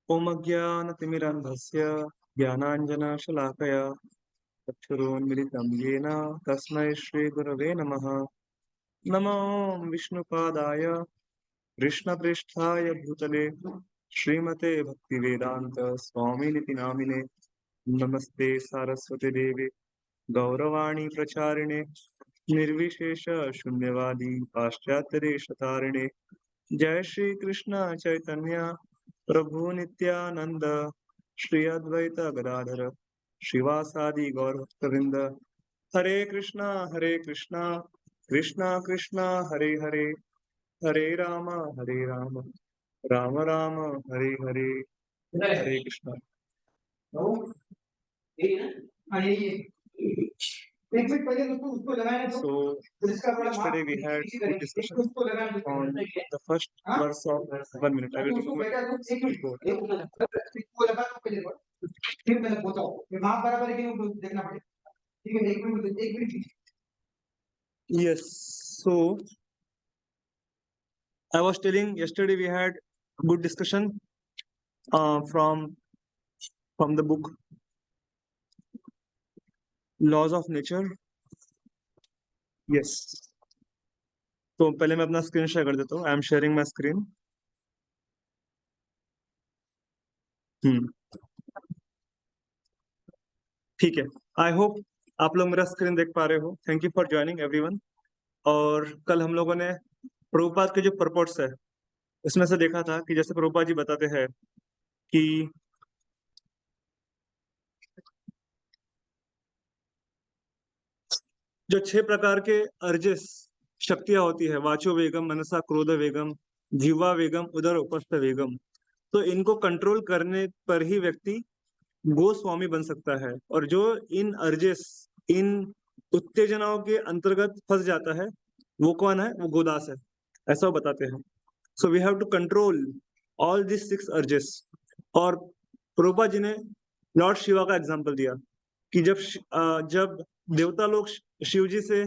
ॐ अज्ञानतिमिरन्धस्य ज्ञानाञ्जनशलाकया चक्षुरोन्मिलितं येन तस्मै श्रीगुरवे नमः। नमो विष्णुपादाय कृष्णप्रेष्ठाय भूतले श्रीमते भक्तिवेदान्त स्वामिनिति नामिने। नमस्ते सारस्वती देवे गौरवाणी प्रचारिणे निर्विशेष शून्यवादी पाश्चात्यदेशतारिणे। जय श्री कृष्ण चैतन्य प्रभु नित्यानंद श्री अद्वैत गदाधर श्रीवासादि गौर भक्तवृंद। हरे कृष्णा कृष्णा कृष्णा हरे हरे, हरे राम राम राम हरे हरे। हरे Krishna. So yesterday we had good discussion on the first verse of 1 minute. I will yes. So I was telling yesterday we had good discussion from the book Laws of Nature. Yes. तो पहले मैं अपना screen share कर देता हूँ। I am sharing my screen. ठीक है। I hope आप लोग मेरा स्क्रीन देख पा रहे हो। Thank you for joining everyone. और कल हम लोगों ने प्रभुपाद के जो परपोर्ट्स है उसमें से देखा था कि जैसे प्रभुपाद जी बताते हैं कि जो 6 प्रकार के अर्जेस शक्तियां होती है, वाचो वेगम, मनसा क्रोध वेगम, जीवा वेगम, उदर उपस्थ वेगम, तो इनको कंट्रोल करने पर ही व्यक्ति गोस्वामी बन सकता है। और जो इन अर्जेस, इन उत्तेजनाओं के अंतर्गत फंस जाता है वो कौन है? वो गोदास है, ऐसा वो बताते हैं। So we have to control all this 6 urges. और प्रभुपाद जी ने लॉर्ड शिवा का एग्जाम्पल दिया कि जब देवता लोग शिव जी से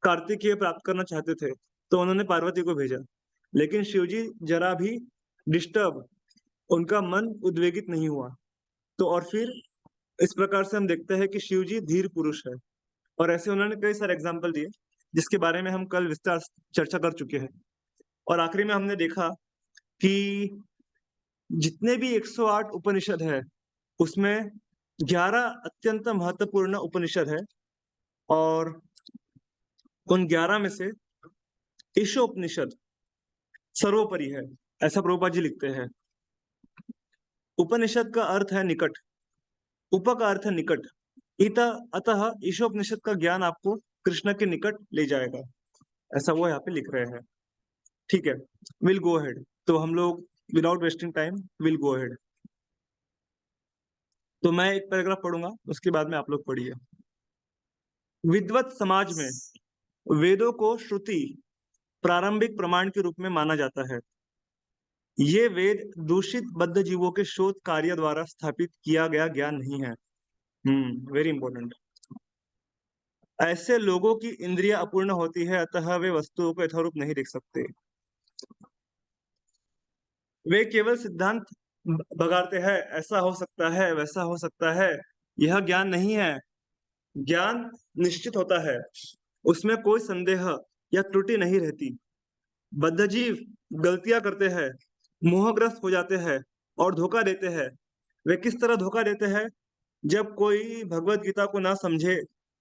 कार्तिकेय प्राप्त करना चाहते थे तो उन्होंने पार्वती को भेजा, लेकिन शिव जी जरा भी डिस्टर्ब, उनका मन उद्वेगित नहीं हुआ। तो और फिर इस प्रकार से हम देखते हैं कि शिव जी धीर पुरुष है। और ऐसे उन्होंने कई सारे एग्जाम्पल दिए जिसके बारे में हम कल विस्तार चर्चा कर चुके हैं। और आखिरी में हमने देखा कि जितने भी 108 उपनिषद है उसमें 11 अत्यंत महत्वपूर्ण उपनिषद है, और उन 11 में से ईशोपनिषद सर्वोपरि है, ऐसा प्रभुपाद जी लिखते हैं। उपनिषद का अर्थ है निकट, उप का अर्थ है निकट, अतः ईशोपनिषद का ज्ञान आपको कृष्ण के निकट ले जाएगा, ऐसा वो यहाँ पे लिख रहे हैं। ठीक है, विल गो अहेड। तो हम लोग without wasting time will go ahead. तो मैं एक पैराग्राफ पढ़ूंगा, उसके बाद में आप लोग पढ़िए। विद्वत समाज में वेदों को श्रुति प्रारंभिक प्रमाण के रूप में माना जाता है। ये वेद दूषित बद्ध जीवों के शोध कार्य द्वारा स्थापित किया गया ज्ञान नहीं है। Very important. ऐसे लोगों की इंद्रिया अपूर्ण होती है, अतः वे वस्तुओं को यथारूप नहीं देख सकते। वे केवल सिद्धांत बगाड़ते हैं, ऐसा हो सकता है, वैसा हो सकता है। यह ज्ञान नहीं है। ज्ञान निश्चित होता है, उसमें कोई संदेह या त्रुटि नहीं रहती। बद्धजीव गलतियां करते हैं, मोहग्रस्त हो जाते हैं और धोखा देते हैं। वे किस तरह धोखा देते हैं? जब कोई भगवत गीता को ना समझे,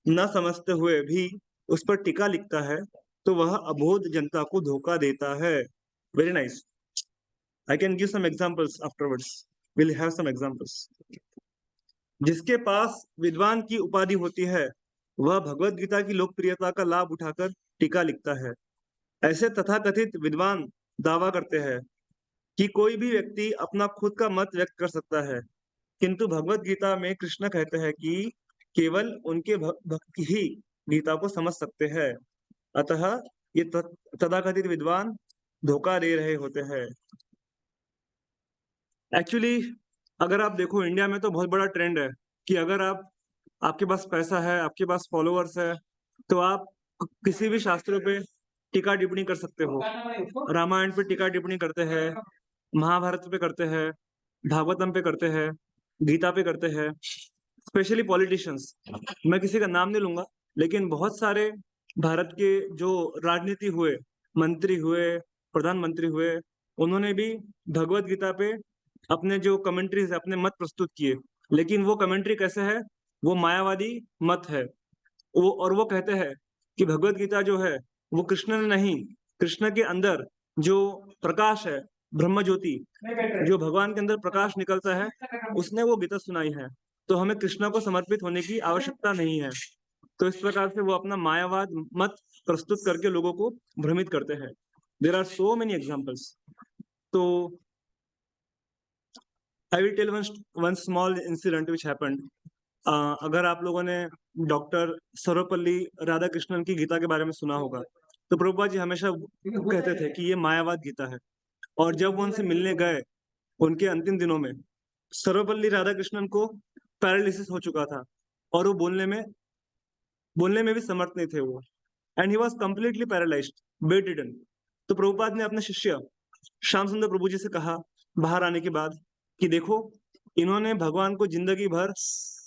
ना समझते हुए भी उस पर टीका लिखता है तो वह अबोध जनता को धोखा देता है। Very nice. I can give some examples afterwards. We'll have some examples. जिसके पास विद्वान की उपाधि होती है वह भगवत गीता की लोकप्रियता का लाभ उठाकर टीका लिखता है। ऐसे तथाकथित विद्वान दावा करते हैं कि कोई भी व्यक्ति अपना खुद का मत व्यक्त कर सकता है, किंतु भगवत गीता में कृष्ण कहते हैं कि केवल उनके भक्त ही गीता को समझ सकते हैं। अतः ये तथाकथित विद्वान धोखा दे रहे होते हैं। एक्चुअली अगर आप देखो इंडिया में तो बहुत बड़ा ट्रेंड है कि अगर आपके पास पैसा है, आपके पास फॉलोअर्स है, तो आप किसी भी शास्त्रों पे टीका टिप्पणी कर सकते हो। रामायण पे टीका टिप्पणी करते हैं, महाभारत पे करते हैं, भागवतम पे करते हैं, गीता पे करते हैं, स्पेशली पॉलिटिशियंस। मैं किसी का नाम नहीं लूंगा, लेकिन बहुत सारे भारत के जो राजनीति हुए, मंत्री हुए, प्रधानमंत्री हुए, उन्होंने भी भगवत गीता पे अपने जो कमेंट्रीज है, अपने मत प्रस्तुत किए। लेकिन वो कमेंट्री कैसे है? वो मायावादी मत है। वो कहते हैं कि भगवत गीता जो है वो कृष्ण ने नहीं, कृष्ण के अंदर जो प्रकाश है, ब्रह्म ज्योति, जो भगवान के अंदर प्रकाश निकलता है, उसने वो गीता सुनाई है। तो हमें कृष्ण को समर्पित होने की आवश्यकता नहीं है। तो इस प्रकार से वो अपना मायावाद मत प्रस्तुत करके लोगों को भ्रमित करते हैं। There are so many examples. तो I will tell one small incident which happened. अगर आप लोगों ने डॉक्टर सर्वपल्ली राधाकृष्णन की गीता के बारे में सुना होगा, तो प्रभुपाद जी हमेशा कहते थे कि ये मायावाद गीता है। और जब वो उनसे मिलने गए उनके अंतिम दिनों में, सर्वपल्ली राधाकृष्णन को पैरालिसिस हो चुका था और वो बोलने में भी समर्थ नहीं थे वो। And he was completely paralysed, bed ridden. तो प्रभुपाद ने अपने शिष्य श्याम सुंदर प्रभु जी से कहा बाहर आने के बाद कि देखो, इन्होंने भगवान को जिंदगी भर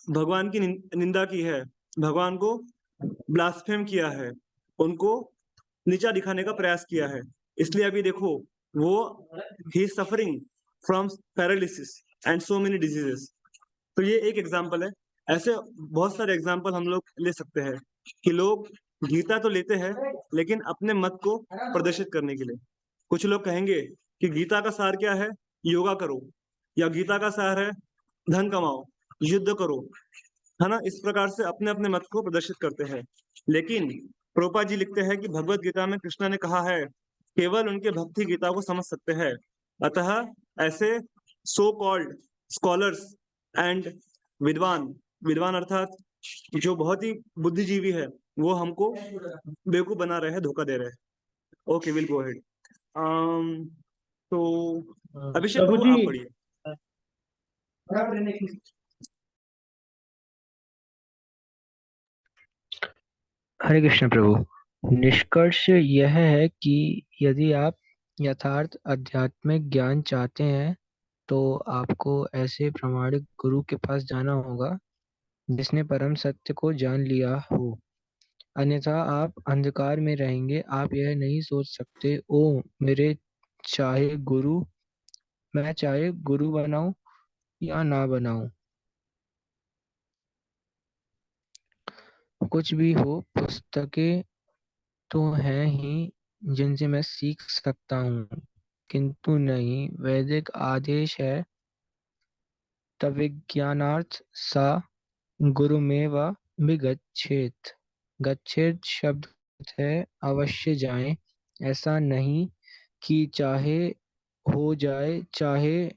भगवान की निंदा की है, भगवान को ब्लास्फेम किया है, उनको नीचा दिखाने का प्रयास किया है। इसलिए अभी देखो, वो ही suffering from paralysis and so many diseases. तो ये एक एग्जाम्पल है। ऐसे बहुत सारे एग्जाम्पल हम लोग ले सकते हैं कि लोग गीता तो लेते हैं, लेकिन अपने मत को प्रदर्शित करने के लिए। कुछ लोग कहेंगे कि गीता का सार क्या है? योगा करो, या गीता का सार है धन कमाओ, युद्ध करो, है ना? इस प्रकार से अपने अपने मत को प्रदर्शित करते हैं। लेकिन प्रोपा जी लिखते हैं कि भगवत गीता में कृष्ण ने कहा है केवल उनके भक्ति गीता को समझ सकते हैं। अतः ऐसे सो कॉल्ड स्कॉलर्स एंड विद्वान, विद्वान अर्थात जो बहुत ही बुद्धिजीवी है, वो हमको बेवकूफ बना रहे हैं, धोखा दे रहे हैं। Okay, will go ahead. तो अभिषेक प्रभु प्रभु जी, आप पढ़िए। हरे कृष्ण प्रभु। निष्कर्ष यह है कि यदि आप यथार्थ आध्यात्मिक ज्ञान चाहते हैं तो आपको ऐसे प्रामाणिक गुरु के पास जाना होगा जिसने परम सत्य को जान लिया हो। अन्यथा आप अंधकार में रहेंगे। आप यह नहीं सोच सकते, ओ मेरे चाहे गुरु मैं चाहे गुरु बनाऊं या ना बनाऊं, कुछ भी हो, पुस्तकें तो हैं ही जिनसे मैं सीख सकता हूँ, किंतु नहीं, वैदिक आदेश है तविज्ञानार्थ सा गुरुमेव विगच्छेत्। गच्छेत शब्द है अवश्य जाएं। ऐसा नहीं कि चाहे हो जाए चाहे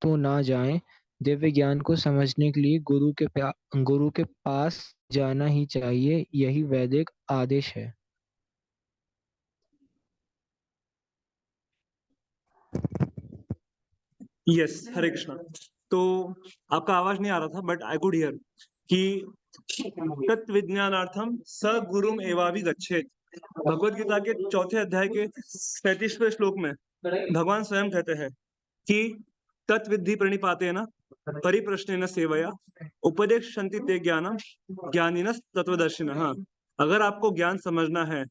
तो ना जाएं। दिव्य ज्ञान को समझने के लिए गुरु के पास जाना ही चाहिए। यही वैदिक आदेश है। यस, हरे कृष्णा। तो आपका आवाज नहीं आ रहा था, बट आई कुड हियर कि तत्व विज्ञानार्थम स गुरुम एवाभि गच्छेत। भगवत गीता के चौथे अध्याय के 37वें श्लोक में भगवान स्वयं कहते हैं कि तत्विद्धि प्रणिपातेन परिप्रश्नेन सेवया उपदेक्षन्ति ते ज्ञानम ज्ञानिनः तत्वदर्शिनः। अगर आपको ज्ञान समझना है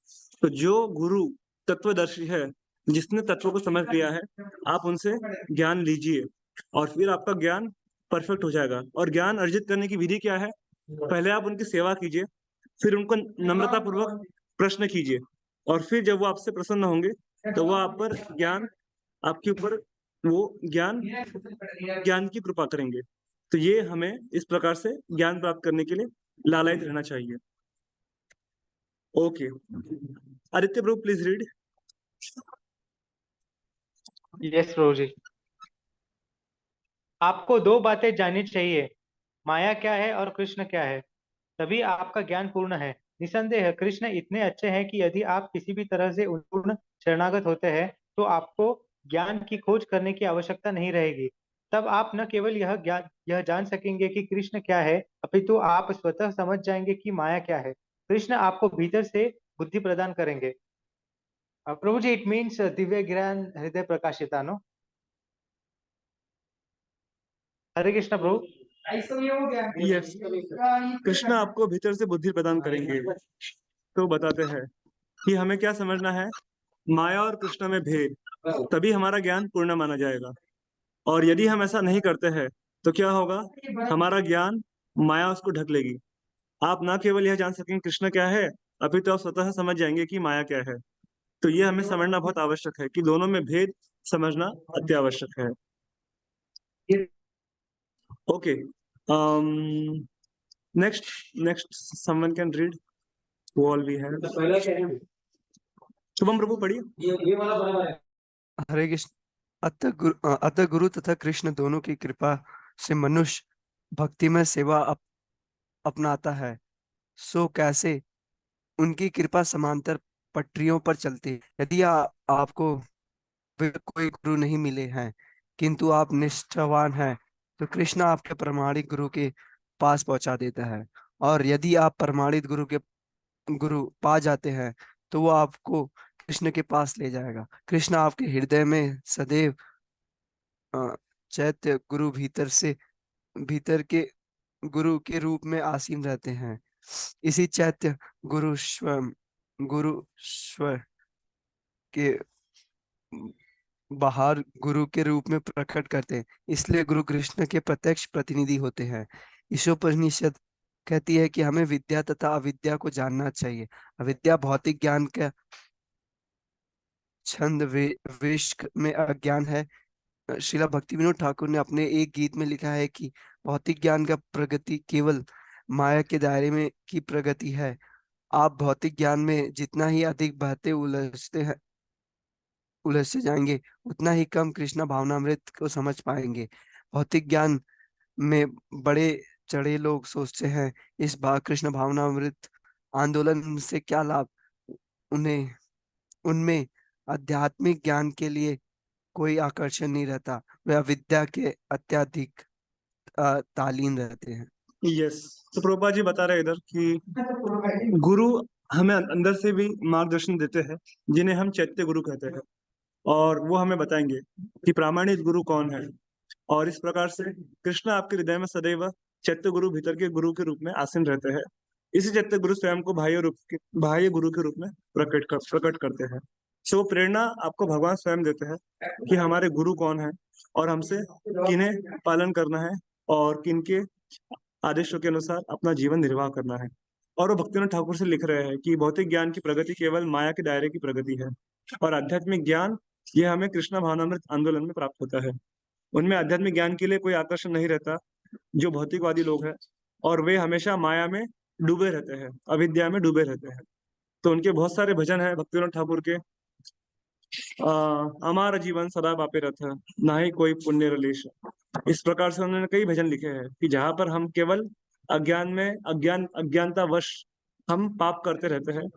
तो जो गुरु तत्वदर्शी है, जिसने तत्व को समझ लिया है, आप उनसे ज्ञान लीजिए और फिर आपका ज्ञान परफेक्ट हो जाएगा। और ज्ञान अर्जित करने की विधि क्या है? पहले आप उनकी सेवा कीजिए, फिर उनको नम्रता पूर्वक प्रश्न कीजिए, और फिर जब वो आपसे प्रसन्न होंगे तो वो आप पर ज्ञान, आपके ऊपर वो ज्ञान की कृपा करेंगे। तो ये हमें इस प्रकार से ज्ञान प्राप्त करने के लिए लालायित रहना चाहिए। Okay, Aditya Prabhu please read. Yes Prabhu ji. आपको दो बातें जाननी चाहिए, माया क्या है और कृष्ण क्या है, तभी आपका ज्ञान पूर्ण है। निसंदेह कृष्ण इतने अच्छे हैं कि यदि आप किसी भी तरह से पूर्ण शरणागत होते हैं तो आपको ज्ञान की खोज करने की आवश्यकता नहीं रहेगी। तब आप न केवल यह जान सकेंगे कि कृष्ण क्या है, अपितु आप स्वतः समझ जाएंगे कि माया क्या है। कृष्ण आपको भीतर से बुद्धि प्रदान करेंगे। प्रभु जी, इट मीन्स दिव्य ज्ञान हृदय प्रकाशिता, नो? हरे कृष्ण प्रभु। यस, कृष्ण आपको भीतर से बुद्धि प्रदान करेंगे। तो बताते हैं कि हमें क्या समझना है, माया और कृष्ण में भेद, तभी हमारा ज्ञान पूर्ण माना जाएगा। और यदि हम ऐसा नहीं करते हैं तो क्या होगा, हमारा ज्ञान माया उसको ढक लेगी। आप ना केवल यह जान सकेंगे कृष्ण क्या है, अभी तो आप स्वतः समझ जाएंगे कि माया क्या है। तो ये हमें समझना बहुत आवश्यक है कि दोनों में भेद समझना अत्यावश्यक है। Okay, next someone can read वो ऑल वी हैव। शुभम प्रभु पढ़िए। हरे कृष्ण। अतः गुरु तथा कृष्ण दोनों की कृपा से मनुष्य भक्ति में सेवा अपनाता है। सो कैसे उनकी कृपा समांतर पटरियों पर चलती है। यदि आपको वे कोई गुरु नहीं मिले हैं किंतु आप निष्ठावान हैं तो कृष्ण आपके प्रमाणिक गुरु के पास पहुंचा देता है। और यदि आप प्रमाणित गुरु पा जाते हैं तो वो आपको कृष्ण के पास ले जाएगा। कृष्ण आपके हृदय में सदैव चैत्य भीतर के गुरु के रूप में आसीन रहते हैं। इसी चैत्य गुरु स्वर के बाहर गुरु के रूप में प्रकट करते हैं, इसलिए गुरु कृष्ण के प्रत्यक्ष प्रतिनिधि होते हैं। ईशोपनिषद कहती है कि हमें विद्या तथा अविद्या को जानना चाहिए। अविद्या भौतिक ज्ञान का छंद वेश में अज्ञान है। श्रीला भक्ति विनोद ठाकुर ने अपने एक गीत में लिखा है कि भौतिक ज्ञान का प्रगति केवल माया के दायरे में की प्रगति है। आप भौतिक ज्ञान में जितना ही अधिक बहते उलझते जाएंगे उतना ही कम कृष्णा भावनामृत को समझ पाएंगे। भौतिक ज्ञान में बड़े चढ़े लोग सोचते हैं इस बार कृष्ण भावनामृत आंदोलन से क्या लाभ। उन्हें उनमें आध्यात्मिक ज्ञान के लिए कोई आकर्षण नहीं रहता। वे अविद्या के अत्यधिक तालीन रहते हैं। यस, तो प्रभुपाद जी बता रहे हैं इधर कि गुरु हमें अंदर से भी मार्गदर्शन देते हैं, जिन्हें हम चैत्य गुरु कहते हैं, और वो हमें बताएंगे कि प्रामाणिक गुरु कौन है। और इस प्रकार से कृष्ण आपके हृदय में सदैव चैत्य गुरु भीतर के गुरु के रूप में आसीन रहते हैं। इसी चैत्य गुरु स्वयं को बाह्य गुरु के रूप में प्रकट करते हैं। सो वो प्रेरणा आपको भगवान स्वयं देते हैं कि हमारे गुरु कौन है और हमसे किन्हें पालन करना है और किनके आदेशों के अनुसार अपना जीवन निर्वाह करना है। और वो भक्तिनाथ ठाकुर से लिख रहे हैं कि भौतिक ज्ञान की प्रगति केवल माया के दायरे की प्रगति है, और आध्यात्मिक ज्ञान यह हमें कृष्ण भावनामृत आंदोलन में प्राप्त होता है। उनमें आध्यात्मिक ज्ञान के लिए कोई आकर्षण नहीं रहता, जो भौतिकवादी लोग हैं, और वे हमेशा माया में डूबे रहते हैं, अविद्या में डूबे रहते हैं। तो उनके बहुत सारे भजन है भक्तिनाथ ठाकुर के, हमारा जीवन सदा पापे रथ, ना ही कोई पुण्य रलेश। इस प्रकार से उन्होंने कई भजन लिखे हैं कि जहाँ पर हम केवल अज्ञानतावश हम पाप करते रहते हैं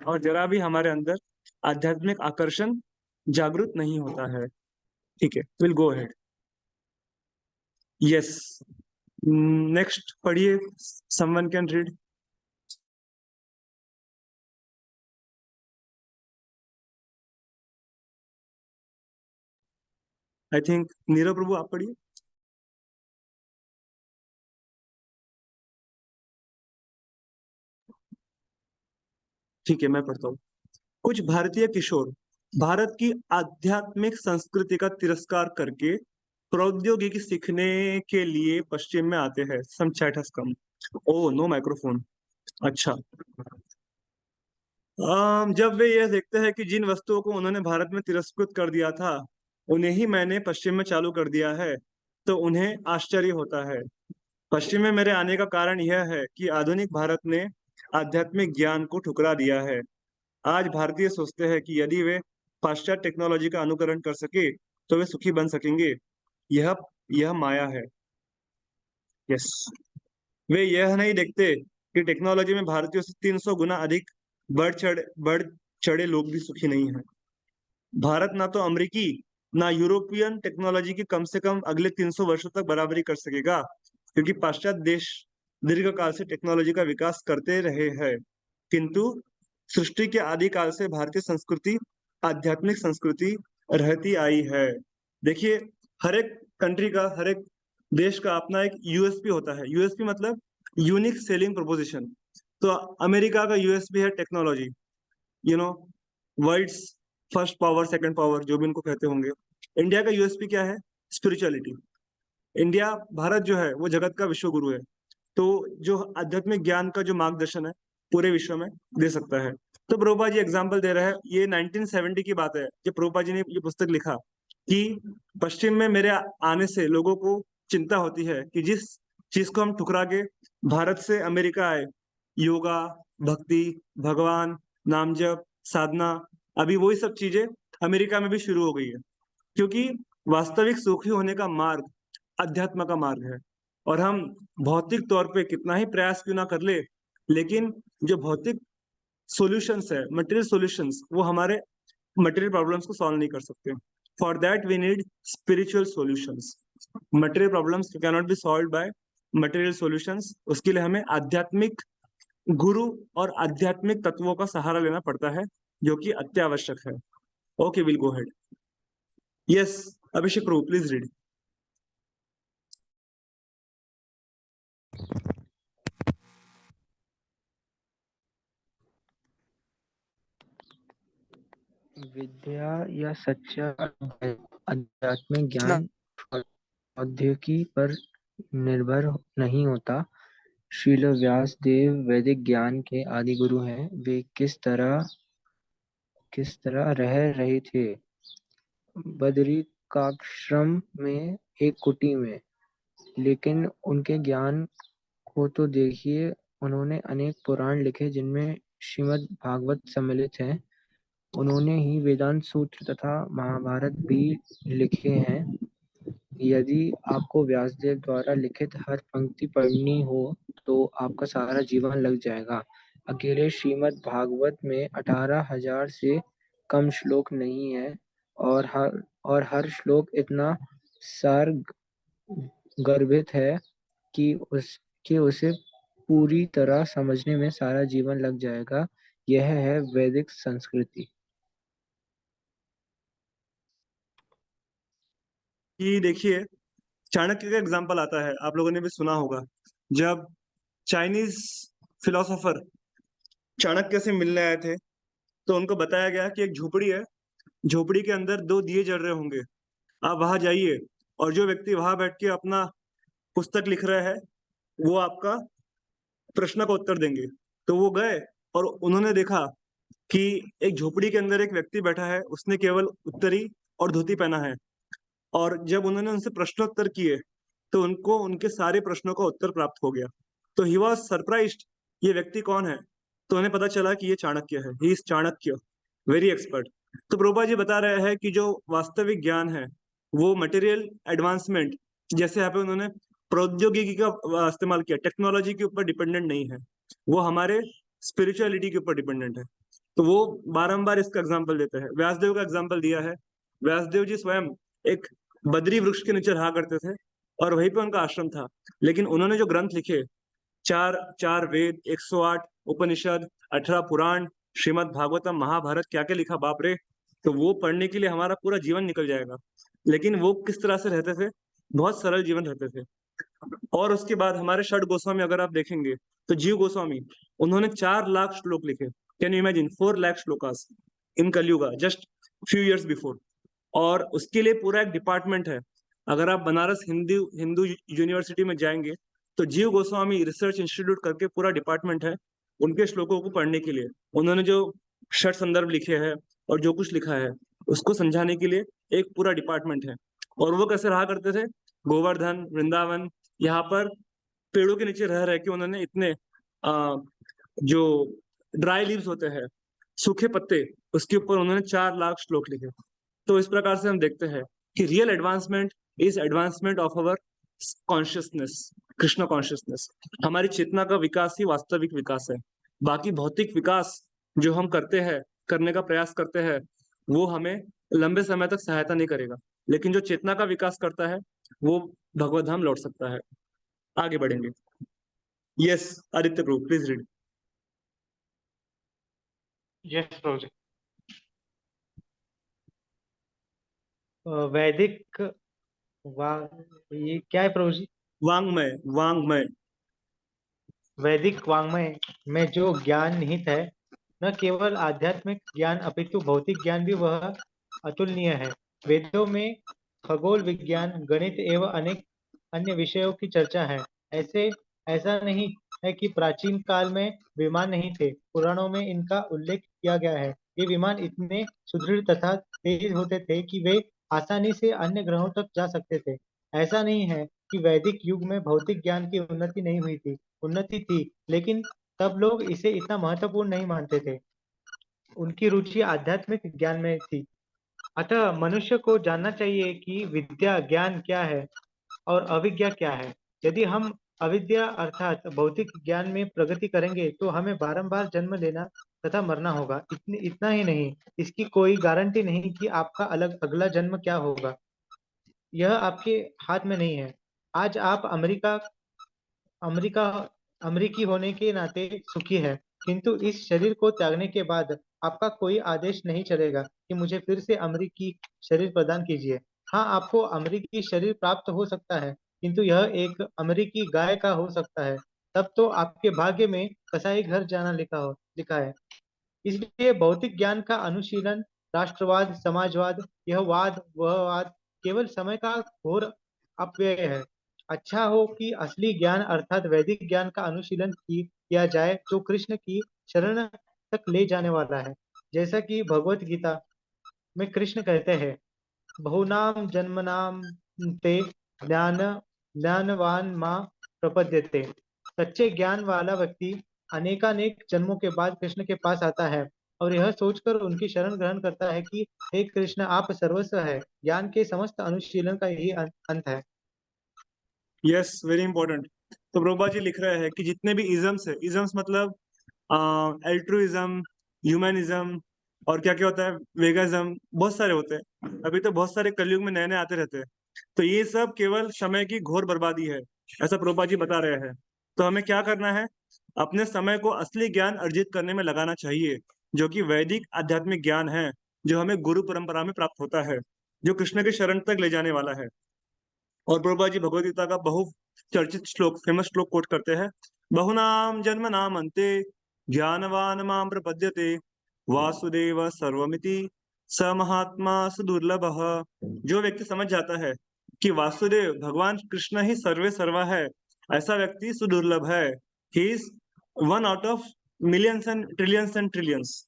और जरा भी हमारे अंदर आध्यात्मिक आकर्षण जागृत नहीं होता है। ठीक है, will go ahead. Yes, next पढ़िए, someone can read. I think Nirav Prabhu आप पढ़िए। ठीक है, मैं पढ़ता हूँ। कुछ भारतीय किशोर भारत की आध्यात्मिक संस्कृति का तिरस्कार करके प्रौद्योगिकी सीखने के लिए पश्चिम में आते हैं। Some chat has come. Oh, no microphone. अच्छा, जब वे यह देखते हैं कि जिन वस्तुओं को उन्होंने भारत में तिरस्कृत कर दिया था उन्हें ही मैंने पश्चिम में चालू कर दिया है, तो उन्हें आश्चर्य होता है। पश्चिम में मेरे आने का कारण यह है कि आधुनिक भारत ने आध्यात्मिक ज्ञान को ठुकरा दिया है। आज भारतीय सोचते हैं कि यदि वे पाश्चात्य टेक्नोलॉजी का अनुकरण कर सके तो वे सुखी बन सकेंगे। यह यह माया है। यस, वे यह नहीं देखते कि टेक्नोलॉजी में भारतीयों से 300 गुना अधिक बढ़ चढ़े लोग भी सुखी नहीं हैं। भारत ना तो अमेरिकी ना यूरोपियन टेक्नोलॉजी की कम से कम अगले 300 वर्षों तक बराबरी कर सकेगा, क्योंकि पाश्चात्य देश दीर्घकाल से टेक्नोलॉजी का विकास करते रहे हैं, किंतु सृष्टि के आदिकाल से भारतीय संस्कृति आध्यात्मिक संस्कृति रहती आई है। देखिए, हर एक कंट्री का, हर एक देश का अपना एक यूएसपी होता है। यूएसपी मतलब यूनिक सेलिंग प्रोपोजिशन। तो अमेरिका का यूएसपी है technology, you know, world's first power, second power, जो भी इनको कहते होंगे। इंडिया का यूएसपी क्या है? स्पिरिचुअलिटी। इंडिया, भारत जो है वो जगत का विश्व गुरु है। तो जो आध्यात्मिक ज्ञान का जो मार्गदर्शन है पूरे विश्व में दे सकता है। तो प्रभुपाद जी एग्जाम्पल दे रहे हैं, ये 1970 की बात है जब प्रभुपाद जी ने ये पुस्तक लिखा कि पश्चिम में मेरे आने से लोगों को चिंता होती है कि जिस चीज को हम ठुकरा के भारत से अमेरिका आए, योगा, भक्ति, भगवान, नाम जप, साधना, अभी वही सब चीजें अमेरिका में भी शुरू हो गई है। क्योंकि वास्तविक सुखी होने का मार्ग अध्यात्म का मार्ग है। और हम भौतिक तौर पे कितना ही प्रयास क्यों ना कर ले, लेकिन जो भौतिक सॉल्यूशंस है, मटेरियल सॉल्यूशंस, वो हमारे मटेरियल प्रॉब्लम्स को सॉल्व नहीं कर सकते। For that we need spiritual solutions. Material problems can not be solve by material solutions. उसके लिए हमें आध्यात्मिक गुरु और आध्यात्मिक तत्वों का सहारा लेना पड़ता है, जो कि अत्यावश्यक है। Okay, will go ahead. Yes, Abhishek Prabhu, please read. विद्या या सच्चा आध्यात्मिक कृष्णा, ज्ञान प्रौद्योगिकी पर निर्भर नहीं होता। श्रील व्यास देव वैदिक ज्ञान के आदि गुरु हैं। वे किस तरह रह रहे थे? बदरिकाश्रम में, एक कुटी में। लेकिन उनके ज्ञान को तो देखिए। उन्होंने अनेक पुराण लिखे जिनमें श्रीमद् भागवत सम्मिलित है। उन्होंने ही वेदांत सूत्र तथा महाभारत भी लिखे हैं। यदि आपको व्यासदेव द्वारा लिखित हर पंक्ति पढ़नी हो तो आपका सारा जीवन लग जाएगा। अकेले श्रीमद् भागवत में 18,000 से कम श्लोक नहीं है, और हर श्लोक इतना सार गर्भित है कि उसे पूरी तरह समझने में सारा जीवन लग जाएगा। यह है वैदिक संस्कृति। कि देखिए, चाणक्य का एग्जाम्पल आता है, आप लोगों ने भी सुना होगा। जब चाइनीज फिलोसोफर चाणक्य से मिलने आए थे, तो उनको बताया गया कि एक झोपड़ी है, झोपड़ी के अंदर 2 दिए जल रहे होंगे, आप वहां जाइए, और जो व्यक्ति वहां बैठ के अपना पुस्तक लिख रहा है वो आपका प्रश्न का उत्तर देंगे। तो वो गए और उन्होंने देखा कि एक झोपड़ी के अंदर एक व्यक्ति बैठा है, उसने केवल उत्तरी और धोती पहना है। और जब उन्होंने उनसे प्रश्नोत्तर किए तो उनको उनके सारे प्रश्नों का उत्तर प्राप्त हो गया। तो ही वॉज सरप्राइज्ड, ये व्यक्ति कौन है? तो उन्हें पता चला कि ये चाणक्य है, he is Chanakya, very expert. तो प्रभुपा जी बता रहे हैं कि जो वास्तविक ज्ञान है वो मटेरियल एडवांसमेंट, जैसे यहाँ पे उन्होंने प्रौद्योगिकी का इस्तेमाल किया, टेक्नोलॉजी के ऊपर डिपेंडेंट नहीं है, वो हमारे स्पिरिचुअलिटी के ऊपर डिपेंडेंट है। तो वो बारंबार इसका एग्जाम्पल देते हैं। व्यासदेव का एग्जाम्पल दिया है। व्यासदेव जी स्वयं एक बद्री वृक्ष के नीचे रहा करते थे और वहीं पे उनका आश्रम था। लेकिन उन्होंने जो ग्रंथ लिखे, चार चार वेद, 108 उपनिषद, 18 पुराण, श्रीमद् भागवतम, महाभारत, क्या क्या लिखा, बाप रे। तो वो पढ़ने के लिए हमारा पूरा जीवन निकल जाएगा। लेकिन वो किस तरह से रहते थे? बहुत सरल जीवन रहते थे। और उसके बाद हमारे षड गोस्वामी अगर आप देखेंगे तो जीव गोस्वामी, उन्होंने 4 लाख श्लोक लिखे। Can you imagine 4 lakh shlokas in Kalyuga, just few years before. और उसके लिए पूरा एक डिपार्टमेंट है। अगर आप बनारस हिंदू हिंदू यूनिवर्सिटी में जाएंगे तो जीव गोस्वामी रिसर्च इंस्टीट्यूट करके पूरा डिपार्टमेंट है उनके श्लोकों को पढ़ने के लिए। उन्होंने जो षट संदर्भ लिखे हैं और जो कुछ लिखा है उसको समझाने के लिए एक पूरा डिपार्टमेंट है। और वो कैसे रहा करते थे? गोवर्धन, वृंदावन, यहाँ पर पेड़ों के नीचे रह रह के उन्होंने इतने जो ड्राई लीव्स होते हैं, सूखे पत्ते, उसके ऊपर उन्होंने 4 लाख श्लोक लिखे। तो इस प्रकार से हम देखते हैं कि real advancement is advancement of our consciousness, Krishna consciousness. हमारी चेतना का विकास ही वास्तविक विकास है। बाकी भौतिक विकास जो हम करते हैं, करने का प्रयास करते हैं, वो हमें लंबे समय तक सहायता नहीं करेगा। लेकिन जो चेतना का विकास करता है वो भगवत धाम लौट सकता है। आगे बढ़ेंगे। Yes, Aditya Prabhu, please read. Yes Prabhu ji. वैदिक वाह, ये क्या है प्रभु जी? वांग्मय, वांग्मय। वैदिक वाङ्मय में जो ज्ञान निहित है, न केवल आध्यात्मिक ज्ञान अपितु भौतिक ज्ञान भी वह अतुलनीय है। वेदों में खगोल विज्ञान, गणित एवं अनेक अन्य विषयों की चर्चा है। ऐसा नहीं है कि प्राचीन काल में विमान नहीं थे। पुराणों में इनका उल्लेख किया गया है। ये विमान इतने सुदृढ़ तथा तेज होते थे कि वे आसानी से अन्य ग्रहों तक जा सकते थे। ऐसा नहीं है कि वैदिक युग में भौतिक ज्ञान की उन्नति नहीं हुई थी। उन्नति थी, लेकिन तब लोग इसे इतना महत्वपूर्ण नहीं मानते थे। उनकी रुचि आध्यात्मिक ज्ञान में थी। अतः मनुष्य को जानना चाहिए कि विद्या ज्ञान क्या है और अविद्या क्या है। यदि हम अविद्या अर्थात भौतिक ज्ञान में प्रगति करेंगे तो हमें बारंबार जन्म लेना तथा मरना होगा। इतना ही नहीं, इसकी कोई गारंटी नहीं कि आपका अगला जन्म क्या होगा। यह आपके हाथ में नहीं है। आज आप अमेरिका अमेरिकी होने के नाते सुखी है, किंतु इस शरीर को त्यागने के बाद आपका कोई आदेश नहीं चलेगा कि मुझे फिर से अमेरिकी शरीर प्रदान कीजिए। हाँ, आपको अमेरिकी शरीर प्राप्त हो सकता है, किंतु यह एक अमेरिकी गाय का हो सकता है। तब तो आपके भाग्य में कसाई घर जाना लिखा है। इसलिए भौतिक ज्ञान का अनुशीलन, राष्ट्रवाद, समाजवाद, यह वाद वह वाद केवल समय का घोर अपव्यय है। अच्छा हो कि असली ज्ञान अर्थात वैदिक ज्ञान का अनुशीलन किया जाए, जो कृष्ण की शरण तक ले जाने वाला है। जैसा कि भगवत गीता में कृष्ण कहते हैं, बहुनाम जन्मनाम ते ज्ञान ज्ञानवान मां प्रपद्यते। सच्चे ज्ञान वाला व्यक्ति अनेकानेक जन्मों के बाद कृष्ण के पास आता है और यह सोचकर उनकी शरण ग्रहण करता है कि हे कृष्ण, आप सर्वस्व है। ज्ञान के समस्त अनुशीलन का यही अंत है। Yes, very important. तो प्रभुपाद जी लिख रहे हैं कि जितने भी इजम्स है, इजम्स मतलब एल्ट्रुइज्म, ह्यूमनिज्म, और क्या क्या होता है, वेगाज्म, बहुत सारे होते हैं। अभी तो बहुत सारे कलयुग में नए नए आते रहते हैं। तो ये सब केवल समय की घोर बर्बादी है, ऐसा प्रभुपाद जी बता रहे हैं। तो हमें क्या करना है? अपने समय को असली ज्ञान अर्जित करने में लगाना चाहिए, जो कि वैदिक आध्यात्मिक ज्ञान है, जो हमें गुरु परंपरा में प्राप्त होता है, जो कृष्ण के शरण तक ले जाने वाला है। और प्रभुपाद जी भगवद गीता का बहु चर्चित श्लोक, फेमस श्लोक कोट करते हैं, बहुनाम जन्म नाम अंते ज्ञानवान माम प्रपद्यते वासुदेव सर्वमिति स महात्मा सुदुर्लभः। जो व्यक्ति समझ जाता है कि वासुदेव भगवान कृष्ण ही सर्वे सर्वा है, ऐसा व्यक्ति सुदुर्लभ है। He is one out of millions and trillions.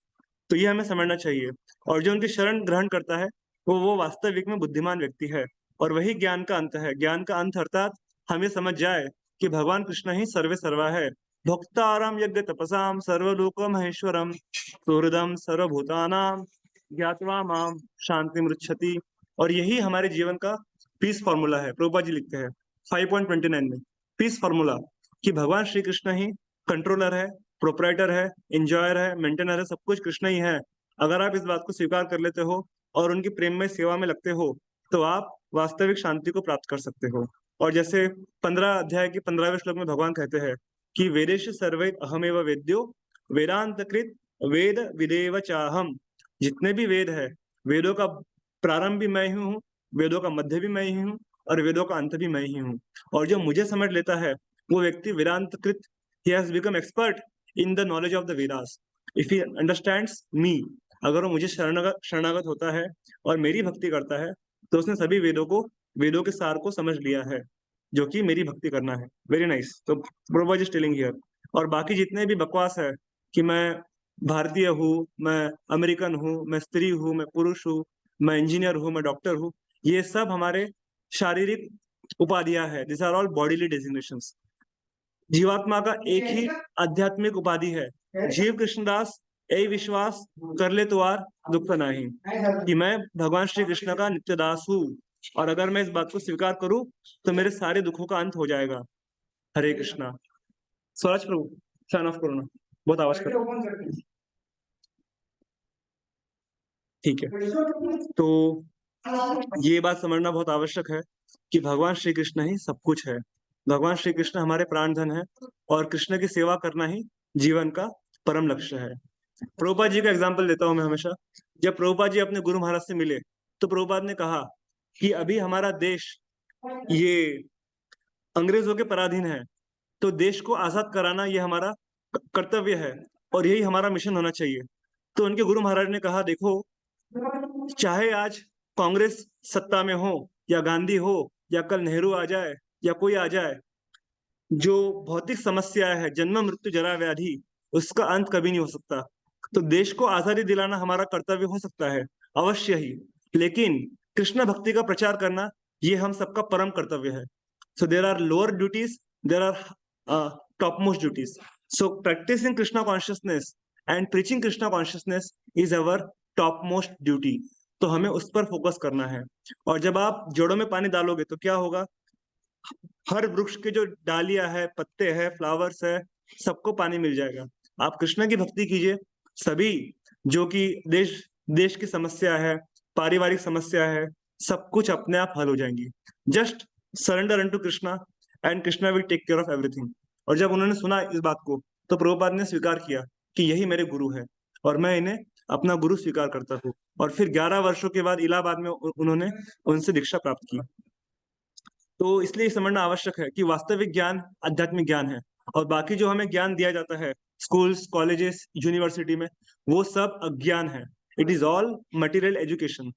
तो ये हमें समझना चाहिए। और जो उनकी शरण ग्रहण करता है, वो वास्तविक में बुद्धिमान व्यक्ति है। और वही ज्ञान का अंत है। ज्ञान का अंत अर्थात हम ये समझ जाए कि भगवान कृष्ण ही सर्वे सर्वा है। भोक्ताराम यज्ञ तपसाम सर्वलोक महेश्वरम सुहृदम सर्वभूतानाम ज्ञात्वा माम शांति मृच्छति। और यही हमारे जीवन का पीस फॉर्मूला है। प्रभुपाद जी लिखते हैं 5.29 में, पीस फॉर्मूला, कि भगवान श्री कृष्ण ही कंट्रोलर है, प्रोपराइटर है, इंजॉयर है, मेंटेनर है, सब कुछ कृष्ण ही है। अगर आप इस बात को स्वीकार कर लेते हो और उनकी प्रेम में सेवा में लगते हो, तो आप वास्तविक शांति को प्राप्त कर सकते हो। और जैसे 15 अध्याय के 15वें श्लोक में भगवान कहते हैं कि वेदेश सर्वे अहमेव वेद्यो वेदांत कृत वेद विदेव चाहम। जितने भी वेद है, वेदों का प्रारंभ भी मैं ही हूँ, वेदों का मध्य भी मैं ही हूँ, और वेदों का अंत भी मैं ही हूँ। और जो मुझे समझ लेता है, वो व्यक्ति वेदांत कृत, he has become expert in the knowledge of the Vedas. If he understands me, अगर वो मुझे शरणागत होता है और मेरी भक्ति करता है, तो उसने सभी वेदों के सार को समझ लिया है, जो कि मेरी भक्ति करना है। Very nice. तो प्रभुपाद इज टेलिंग हियर। और बाकी जितने भी बकवास है कि मैं भारतीय हूँ, मैं अमेरिकन हूँ, मैं स्त्री हूँ, मैं पुरुष हूँ, मैं इंजीनियर हूँ, मैं डॉक्टर हूँ, ये सब हमारे शारीरिक उपाधियां है। This are all bodily designations. जीवात्मा का एक ही आध्यात्मिक उपाधि है। जीव कृष्णदास यही विश्वास कर ले तो आर दुख नहीं, कि मैं भगवान श्री कृष्ण का नित्य दास हूँ। और अगर मैं इस बात को स्वीकार करूं, तो मेरे सारे दुखों का अंत हो जाएगा। हरे कृष्णा। स्वराज प्रभु, साइन ऑफ करो ना, बहुत आवाज कर रहा है। ठीक है, तो ये बात समझना बहुत आवश्यक है कि भगवान श्री कृष्ण ही सब कुछ है। भगवान श्री कृष्ण हमारे प्राणधन है, और कृष्ण की सेवा करना ही जीवन का परम लक्ष्य है। प्रभुपाद जी का एग्जाम्पल देता हूं मैं हमेशा। जब प्रभुपाद जी अपने गुरु महाराज से मिले, तो प्रभुपाद ने कहा कि अभी हमारा देश ये अंग्रेजों के पराधीन है, तो देश को आजाद कराना ये हमारा कर्तव्य है और यही हमारा मिशन होना चाहिए। तो उनके गुरु महाराज ने कहा, देखो, चाहे आज कांग्रेस सत्ता में हो या गांधी हो या कल नेहरू आ जाए या कोई आ जाए, जो भौतिक समस्या है, जन्म मृत्यु जरा व्याधि, उसका अंत कभी नहीं हो सकता। तो देश को आजादी दिलाना हमारा कर्तव्य हो सकता है, अवश्य ही, लेकिन कृष्ण भक्ति का प्रचार करना ये हम सबका परम कर्तव्य है। So there are lower duties, there are topmost duties. So practicing Krishna consciousness and preaching Krishna consciousness is our topmost duty. तो हमें उस पर फोकस करना है। और जब आप जड़ों में पानी डालोगे तो क्या होगा, हर वृक्ष के जो डालियां है, पत्ते हैं, फ्लावर्स है, सबको पानी मिल जाएगा। आप कृष्ण की भक्ति कीजिए, सभी जो कि देश की समस्या है, पारिवारिक समस्या है, सब कुछ अपने आप हल हो जाएंगी। Just surrender unto Krishna and Krishna will take care of everything. और जब उन्होंने सुना इस बात को तो प्रभुपाद ने स्वीकार किया कि यही मेरे गुरु है और मैं इन्हें अपना गुरु स्वीकार करता हूँ। और फिर 11 वर्षों के बाद इलाहाबाद में उन्होंने उनसे दीक्षा प्राप्त की। तो इसलिए ये समझना आवश्यक है कि वास्तविक ज्ञान आध्यात्मिक ज्ञान है और बाकी जो हमें ज्ञान दिया जाता है स्कूल्स, कॉलेजेस, यूनिवर्सिटी में, वो सब अज्ञान है। It is all material education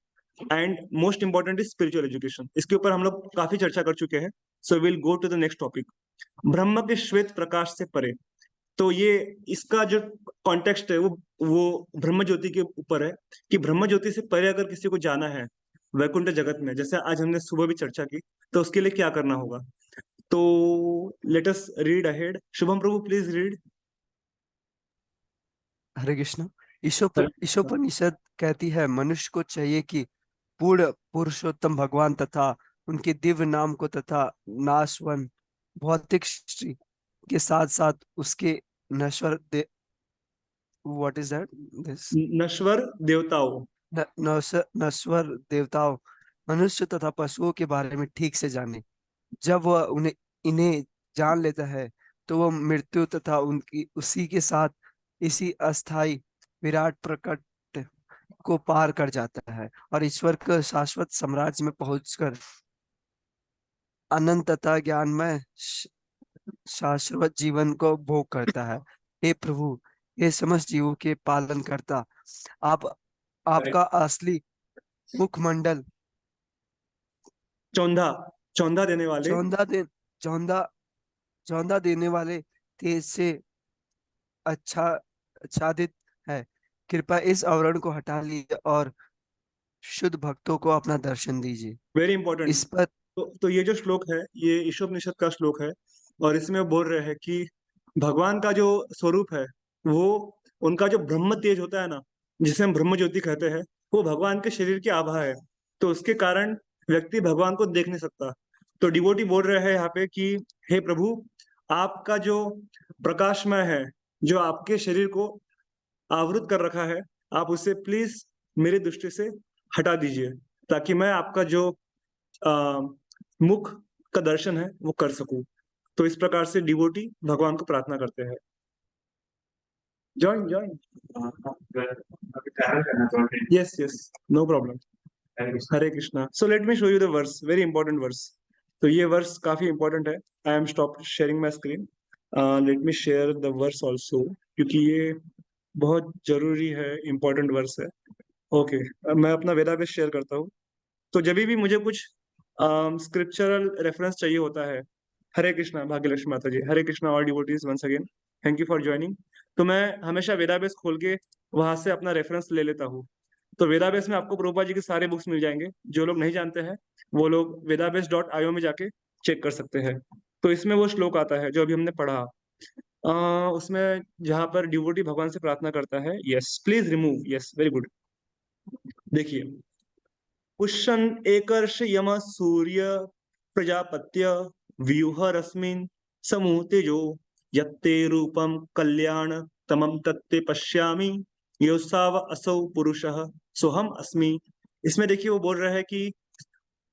and most important is spiritual education. इसके ऊपर हम लोग काफी चर्चा कर चुके हैं। So will go to the next topic, ब्रह्म के श्वेत प्रकाश से परे। तो ये इसका जो कॉन्टेक्स्ट है वो ब्रह्म ज्योति के ऊपर है कि ब्रह्म ज्योति से परे अगर किसी को जाना है वैकुंठ जगत में, जैसे आज हमने सुबह भी चर्चा की, तो उसके लिए क्या करना होगा। तो let us read ahead. Shubham Prabhu please read. Hare Krishna. Ishopanishad कहती है, मनुष्य को चाहिए कि पूर्ण पुरुषोत्तम भगवान तथा उनके दिव्य नाम को तथा नाशवन भौतिक सृष्टि के साथ साथ उसके नश्वर व्हाट इज दैट दिस नश्वर देवताओं, नश्वर देवताओं, मनुष्य तथा पशुओं के बारे में ठीक से जाने। जब वह इन्हें जान लेता है तो वह मृत्यु तथा उनकी उसी के साथ इसी अस्थाई विराट प्रकट को पार कर जाता है और ईश्वर के शाश्वत साम्राज्य में पहुंचकर अनंतता ज्ञानमय शाश्वत जीवन को भोग करता है। हे प्रभु, हे समस्त जीवों के पालन करता, आपका असली मुखमंडल चौंधा चौंधा देने वाले, चौंधा दे चौंधा चौंधा देने वाले तेज से आच्छादित है। कृपया इस आवरण को हटा लीजिए और शुद्ध भक्तों को अपना दर्शन दीजिए। Very important. इस पर तो ये जो श्लोक है ये ईशोपनिषद का श्लोक है और इसमें वो बोल रहे हैं कि भगवान का जो स्वरूप है, वो उनका जो ब्रह्म तेज होता है ना, जिसे हम ब्रह्म ज्योति कहते हैं, वो भगवान के शरीर की आभा है। तो उसके कारण व्यक्ति भगवान को देख नहीं सकता। तो डिवोटी बोल रहे हैं यहाँ पे कि हे प्रभु, आपका जो प्रकाशमय है, जो आपके शरीर को आवृत कर रखा है, आप उसे प्लीज मेरी दृष्टि से हटा दीजिए ताकि मैं आपका जो आ, मुख का दर्शन है वो कर सकूं। तो इस प्रकार से डिवोटी भगवान को प्रार्थना करते हैं। Join join. Yes yes, no problem. Hare Krishna. So let me show you the verse, very important verse. तो ये वर्स काफी इंपॉर्टेंट है। I am stop sharing my screen. Let me share the verse also, क्योंकि ये बहुत जरूरी है, इंपॉर्टेंट वर्स है। ओके, मैं अपना वेदावेस शेयर करता हूँ। तो जब भी मुझे कुछ स्क्रिप्चरल रेफरेंस चाहिए होता है, हरे कृष्णा भाग्यलक्ष्मी माता ji, Hare Krishna all devotees once again, thank you for joining. तो मैं हमेशा वेदाबेस खोल के वहां से अपना रेफरेंस ले लेता हूँ। तो वेदाबेस में आपको प्रभुपाद जी के सारे बुक्स मिल जाएंगे। जो लोग नहीं जानते हैं वो लोग वेदाबेस.io में जाके चेक कर सकते हैं। तो इसमें वो श्लोक आता है जो अभी हमने पढ़ा, उसमें जहां पर डिवोटी भगवान से प्रार्थना करता है। Yes please remove, yes very good. देखिए, पुष्यन् एकर्ष यम सूर्य प्रजापत्य व्यूह रश्मिन् समूह तेजो यत्ते रूपम कल्याण तमम तत्ते पश्यामि योसाव असौ पुरुषः सोहम अस्मि। इसमें देखिए वो बोल रहा है कि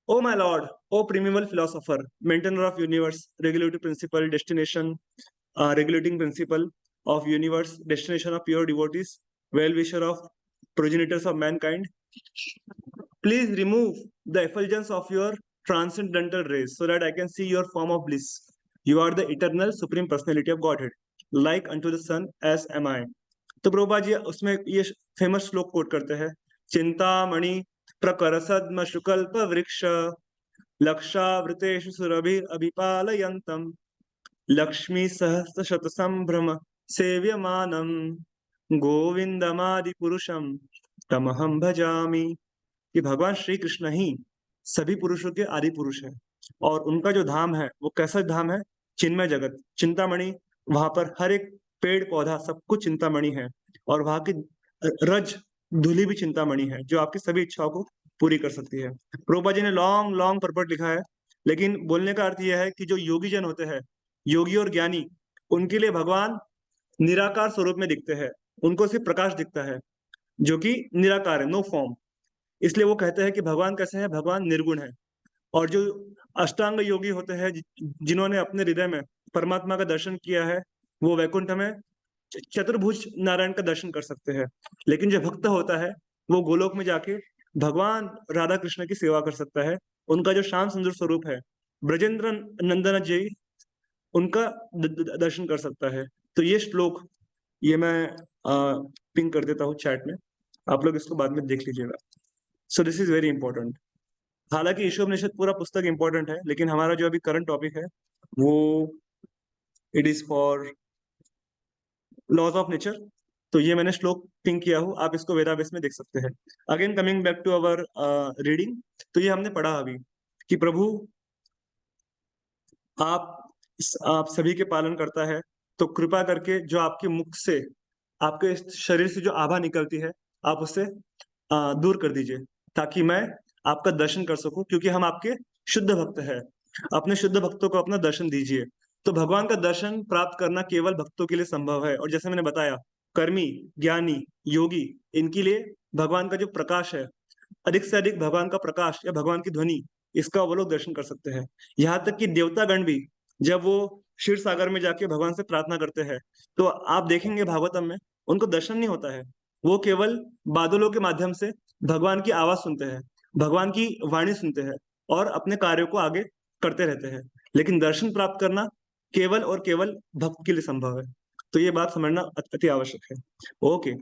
oh my lord, oh primeval philosopher, maintainer of universe, regulative principle, destination regulating principle of universe, destination of pure devotees, well-wisher of progenitors of mankind, please remove the effulgence of your transcendental rays so that I can see your form of bliss. You are the eternal supreme personality of Godhead, like unto the sun as am I. तो प्रभुपाद जी उसमें ये famous श्लोक coat करते हैं, चिंतामणि प्रकरसद्म शुकल्प वृक्ष लक्षावृतेषु सुरभिर अभिपालयन्तम लक्ष्मी सहस्र शत संभ्रम सेव्यमानम गोविंदमादि पुरुषम तमहम भजामि। कि भगवान श्री कृष्ण ही सभी पुरुषों के आदि पुरुष है और उनका जो धाम है वो कैसा धाम है, चिन्मय जगत, चिंतामणि। वहां पर हर एक पेड़ पौधा सब कुछ चिंतामणि है और वहां की रज धूलि भी चिंतामणि है जो आपकी सभी इच्छाओं को पूरी कर सकती है। प्रभुपाद जी ने लॉन्ग लॉन्ग परपट लिखा है, लेकिन बोलने का अर्थ यह है कि जो योगी जन होते हैं, योगी और ज्ञानी, उनके लिए भगवान निराकार स्वरूप में दिखते हैं, उनको सिर्फ प्रकाश दिखता है जो कि निराकार है, नो फॉर्म। इसलिए वो कहते हैं कि भगवान कैसे है, भगवान निर्गुण है। और जो अष्टांग योगी होते हैं, जिन्होंने अपने हृदय में परमात्मा का दर्शन किया है, वो वैकुंठ में चतुर्भुज नारायण का दर्शन कर सकते हैं। लेकिन जो भक्त होता है वो गोलोक में जाके भगवान राधा कृष्ण की सेवा कर सकता है, उनका जो शाम सुंदर स्वरूप है, ब्रजेंद्र नंदन जी, उनका दर्शन कर सकता है। तो ये श्लोक ये मैं पिन कर देता हूँ चैट में, आप लोग इसको बाद में देख लीजिएगा। So this is very important. हालांकि ईशोपनिषद पूरा पुस्तक इंपॉर्टेंट है, लेकिन हमारा जो अभी करंट टॉपिक है वो it is for laws of nature. तो ये मैंने श्लोक पिंक किया हूँ, आप इसको वेदावेस में देख सकते हैं। Again coming back to our reading, तो ये हमने पढ़ा अभी कि प्रभु आप सभी के पालन करता है, तो कृपा करके जो आपके मुख से, आपके शरीर से जो आभा निकलती है, आप उससे दूर कर दीजिए ताकि मैं आपका दर्शन कर सकूं, क्योंकि हम आपके शुद्ध भक्त हैं। अपने शुद्ध भक्तों को अपना दर्शन दीजिए। तो भगवान का दर्शन प्राप्त करना केवल भक्तों के लिए संभव है, और जैसे मैंने बताया, कर्मी, ज्ञानी, योगी, इनके लिए भगवान का जो प्रकाश है, अधिक से अधिक भगवान का प्रकाश या भगवान की ध्वनि, इसका वो लोग दर्शन कर सकते हैं। यहाँ तक कि देवतागण भी जब वो क्षीर सागर में जाके भगवान से प्रार्थना करते हैं, तो आप देखेंगे भागवतम में उनको दर्शन नहीं होता है, वो केवल बादलों के माध्यम से भगवान की आवाज सुनते हैं, भगवान की वाणी सुनते हैं और अपने कार्यों को आगे करते रहते हैं। लेकिन दर्शन प्राप्त करना केवल और केवल भक्त के लिए संभव है। तो ये बात समझना अति आवश्यक है। ओके,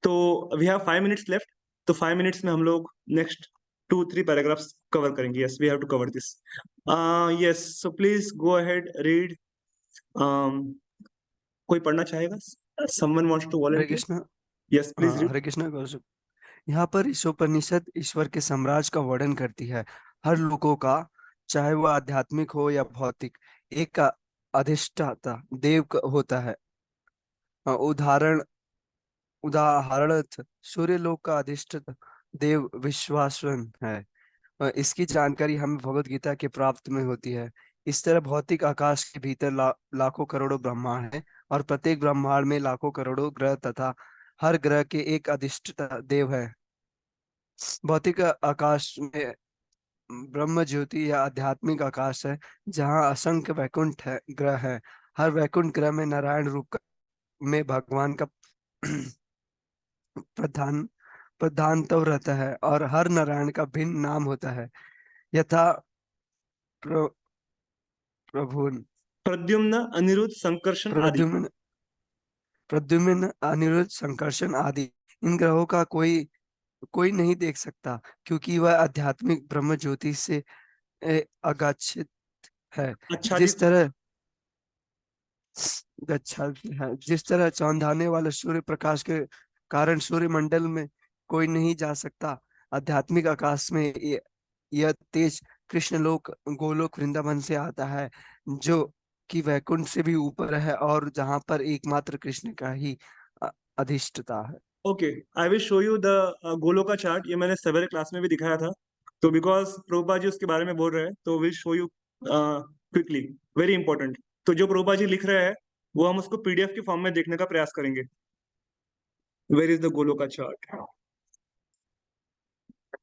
तो वी हैव 5 मिनट्स लेफ्ट। तो 5 मिनट्स में हम लोग नेक्स्ट 2-3 पैराग्राफ्स कवर करेंगे। Yes, we have to cover this. Yes, so please go ahead, read. कोई पढ़ना चाहेगा? Someone wants to Hare volunteer? Krishna. Yes, please read. Hare Krishna Gaurav. यहाँ पर ईशोपनिषद ईश्वर के साम्राज्य का वर्णन करती है। हर लोगों का, चाहे वह आध्यात्मिक हो या भौतिक, एक का अधिष्ठाता देव होता है। उदाहरण उदाहरणार्थ सूर्यलोक का अधिष्ठाता देव विश्वासवन है। इसकी जानकारी हमें भगवत गीता के प्राप्त में होती है। इस तरह भौतिक आकाश के भीतर लाखों करोड़ों ब्रह्मांड है और प्रत्येक ब्रह्मांड में लाखों करोड़ों ग्रह तथा हर ग्रह के एक अधिष्ठाता देव है। भौतिक आकाश में ब्रह्म ज्योति या आध्यात्मिक आकाश है जहाँ असंख्य वैकुंठ है ग्रह है। हर वैकुंठ ग्रह में नारायण रूप में भगवान का प्रधानत्व रहता है और हर नारायण का भिन्न नाम होता है, यथा प्र, प्रभु प्रद्युम्न, अनिरुद्ध, संकर्षण आदि। प्रद्युम्न प्रद्युम्न अनिरुद्ध संकर्षण आदि। इन ग्रहों का कोई कोई नहीं देख सकता क्योंकि वह आध्यात्मिक ब्रह्म ज्योति से अगच्छित है। आच्छादित जिस तरह चौंधाने वाले सूर्य प्रकाश के कारण सूर्य मंडल में कोई नहीं जा सकता, आध्यात्मिक आकाश में यह तेज कृष्णलोक गोलोक वृंदावन से आता है, जो कि वैकुंठ से भी ऊपर है और जहाँ पर एकमात्र कृष्ण का ही अधिष्ठता है। Okay, I will show you the Goloka chart. ये मैंने सवेरे क्लास में भी दिखाया था, तो बिकॉज प्रभुपा जी उसके बारे में बोल रहे हैं तो will show you quickly, very important. तो जो प्रभुपा जी लिख रहे हैं वो हम उसको पीडीएफ के फॉर्म में देखने का प्रयास करेंगे। Where is the Goloka chart?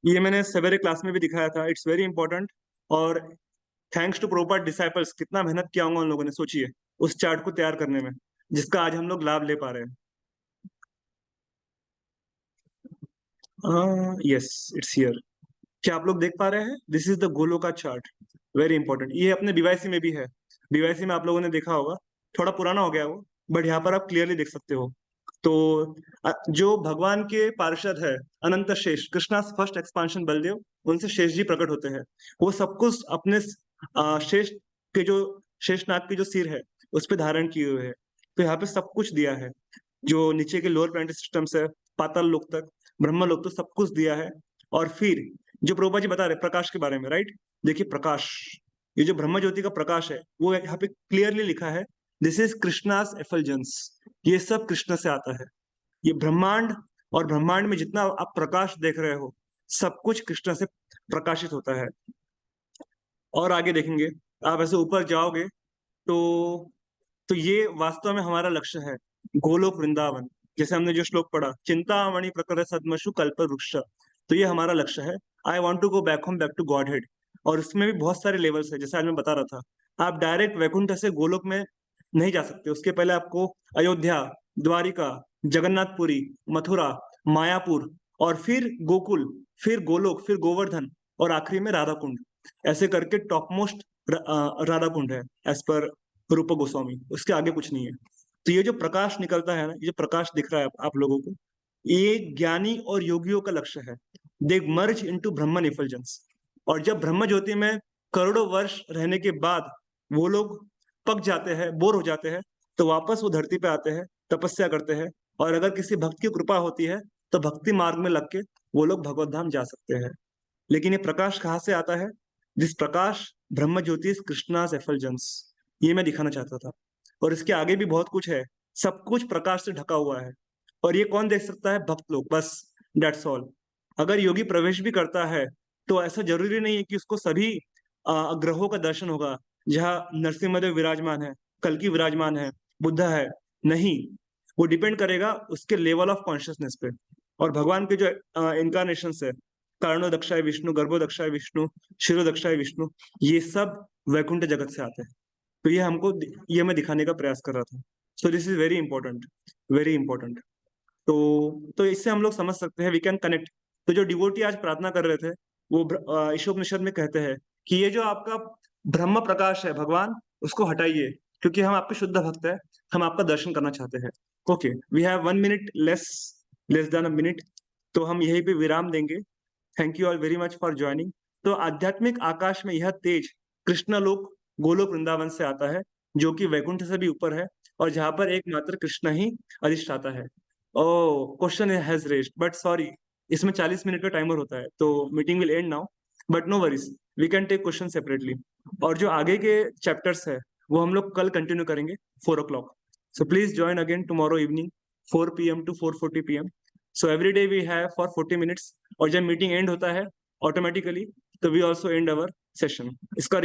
ये मैंने सवेरे क्लास में भी दिखाया था, इट्स वेरी इंपॉर्टेंट। और थैंक्स टू प्रभुपाद डिसाइपल्स, कितना मेहनत किया होगा उन लोगों ने, सोचिए उस चार्ट को तैयार करने में, जिसका आज हम लोग लाभ ले पा रहे हैं। yes, it's here. क्या आप लोग देख पा रहे हैं? This is the Goloka chart, very important. ये अपने बीवाईसी में भी है, बीवाईसी में आप लोगों ने देखा होगा, थोड़ा पुराना हो गया वो, बट यहाँ पर आप क्लियरली देख सकते हो। तो जो भगवान के पार्षद है अनंत शेष, कृष्णा फर्स्ट एक्सपांशन बलदेव, उनसे शेष जी प्रकट होते हैं। वो सब कुछ अपने शेष के जो शेषनाग के जो सिर है उस पे धारण किए हुए है। तो यहाँ पे सब कुछ दिया है, जो नीचे के लोअर प्लानेटरी सिस्टम से पाताल लोक तक, ब्रह्म लोक तक सब कुछ दिया है। और फिर जो प्रभुपा जी बता रहे प्रकाश के बारे में, राइट? देखिए प्रकाश, ये जो ब्रह्म ज्योति का प्रकाश है वो यहाँ पे क्लियरली लिखा है, दिस इज कृष्णास एफल्जेंस। ये सब कृष्ण से आता है। ये ब्रह्मांड और ब्रह्मांड में जितना आप प्रकाश देख रहे हो सब कुछ कृष्ण से प्रकाशित होता है। और आगे देखेंगे, आप ऐसे ऊपर जाओगे तो ये वास्तव में हमारा लक्ष्य है, गोलोक वृंदावन। जैसे हमने जो श्लोक पढ़ा, चिंतामणि प्रकर सद्मशु कल्प वृक्ष, तो ये हमारा लक्ष्य है। I want to go back home, back to godhead. और इसमें भी बहुत सारे लेवल्स है, जैसे आज मैं बता रहा था। आप डायरेक्ट वैकुंठ से गोलोक में नहीं जा सकते, उसके पहले आपको अयोध्या, द्वारिका, जगन्नाथपुरी, मथुरा, मायापुर, और फिर गोकुल, फिर गोलोक, फिर गोवर्धन, और आखिरी में राधा कुंड, ऐसे करके टॉप मोस्ट राधा कुंड है एज पर रूप गोस्वामी। उसके आगे कुछ नहीं है। तो ये जो प्रकाश निकलता है ना, ये जो प्रकाश दिख रहा है आप लोगों को, ये ज्ञानी और योगियों का लक्ष्य है। दे मर्ज इनटू ब्रह्मन इफल्जेंस। और जब ब्रह्म ज्योति में करोड़ों वर्ष रहने के बाद वो लोग पक जाते हैं, बोर हो जाते हैं, तो वापस वो धरती पे आते हैं, तपस्या करते हैं, और अगर किसी भक्त की कृपा होती है तो भक्ति मार्ग में लग के वो लोग भगवत धाम जा सकते हैं। लेकिन ये प्रकाश कहाँ से आता है? दिस प्रकाश ब्रह्म ज्योति कृष्णास एफल्जेंस, ये मैं दिखाना चाहता था। और इसके आगे भी बहुत कुछ है, सब कुछ प्रकाश से ढका हुआ है। और ये कौन देख सकता है? भक्त लोग, बस, डेट्स ऑल। अगर योगी प्रवेश भी करता है तो ऐसा जरूरी नहीं है कि उसको सभी ग्रहों का दर्शन होगा, जहाँ नरसिंहदेव विराजमान है, कल्कि विराजमान है, बुद्धा है, नहीं। वो डिपेंड करेगा उसके लेवल ऑफ कॉन्शियसनेस पे। और भगवान के जो इनकारनेशन है, कारणो दक्षाय विष्णु, गर्भो दक्षाय विष्णु, शिरो दक्षाय विष्णु, ये सब वैकुंठ जगत से आते हैं। तो ये मैं दिखाने का प्रयास कर रहा था। So this is very important, very important. तो इससे हम लोग समझ सकते हैं, वी कैन कनेक्ट। तो जो डिवोटी आज प्रार्थना कर रहे थे, वो ईशोपनिषद में कहते हैं कि ये जो आपका ब्रह्म प्रकाश है भगवान, उसको हटाइए, क्योंकि हम आपके शुद्ध भक्त है, हम आपका दर्शन करना चाहते हैं। Okay, we have 1 minute less than a minute, तो हम यहीं पे विराम देंगे। Thank you all very much for joining. तो आध्यात्मिक आकाश में यह तेज कृष्ण लोक गोलोक वृंदावन से आता है, जो कि वैकुंठ से भी ऊपर है, और जहाँ पर एकमात्र कृष्ण ही अधिष्ठाता है। Oh, question has raised, but sorry, इसमें 40 मिनट का टाइमर होता है, तो meeting will end now, but no worries, we can take question separately. और जो आगे के चैप्टर्स है वो हम लोग कल कंटिन्यू करेंगे 4 o'clock। So please join again tomorrow evening 4 PM to 4:40 PM। So every day we have for 40 minutes, और जब मीटिंग एंड होता है ऑटोमेटिकली, तो we also end our session. इसका